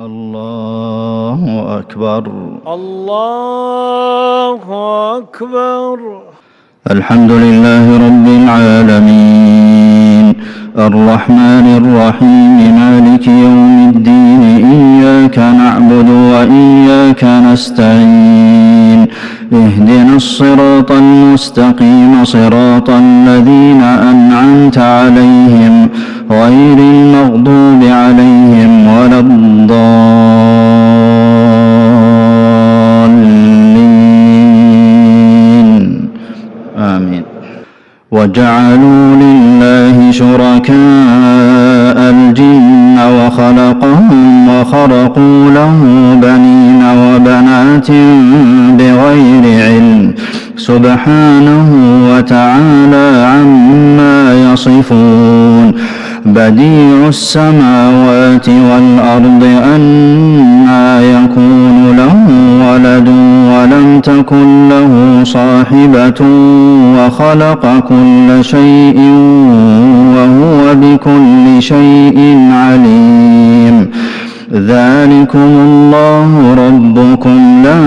الله أكبر. الله أكبر. الحمد لله رب العالمين الرحمن الرحيم مالك يوم الدين إياك نعبد وإياك نستعين اهدنا الصراط المستقيم صراط الذين أنعمت عليهم غير المغضوب عليهم ولا الضالين آمين. وجعلوا لله شركاء الجن وخلقهم وخرقوا له بنين وبنات بغير علم سبحانه وتعالى عما يصفون. بديع السماوات والأرض أنى يكون له ولد ولم تكن له صاحبة وخلق كل شيء وهو بكل شيء عليم. ذلكم الله ربكم لا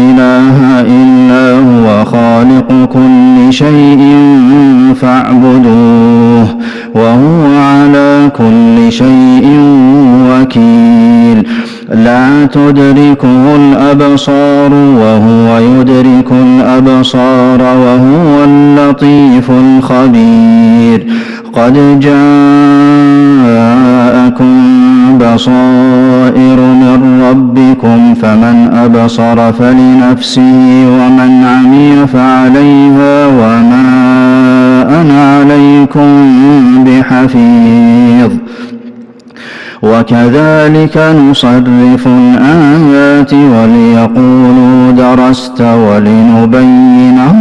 إله إلا هو خالق كل شيء فاعبدوه وهو على كل شيء وكيل. لا تدركه الأبصار وهو يدرك الأبصار وهو اللطيف الخبير. قد جاءكم بصائر من ربكم فمن أبصر فلنفسه ومن عمي فعليها وما أنا عليكم بحفيظ. وكذلك نصرف الآيات وليقولوا درست ولنبينه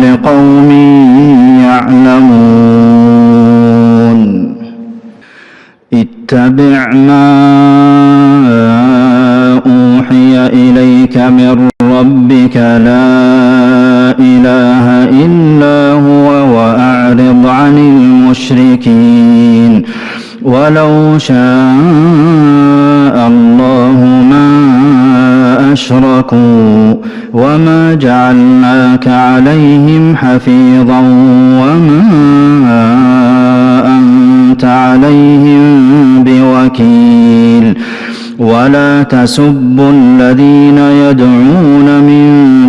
لقوم يعلمون. اتبع ما أوحي إليك من ربك لا إله إلا هو وأعرض عن المشركين. ولو شاء الله ما أشركوا وما جعلناك عليهم حفيظا وما أنت عليهم بوكيل. ولا تسبوا الذين يدعون من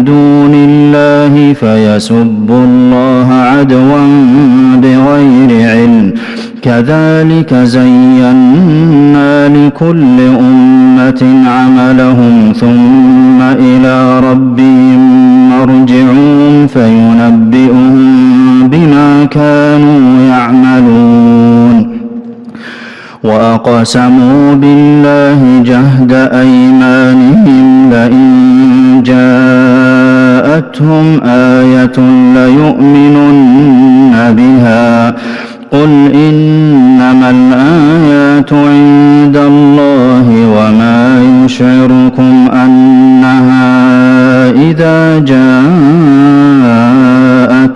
دون الله فيسبوا الله عدوا بغير علم. كذلك زينا لكل أمة عملهم ثم إلى ربهم مرجعهم فينبئهم بما كانوا يعملون. وأقسموا بالله جهد أيمانهم لئن جاءتهم آية ليؤمنن بها. قل إنما الآيات عند الله وما يشعركم أنها إذا جاءت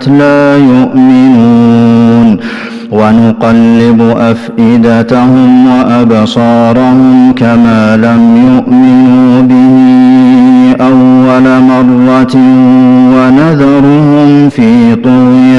لا يؤمنون. ونقلب أفئدتهم وأبصارهم كما لم يؤمنوا به أول مرة ونذرهم في طغيانهم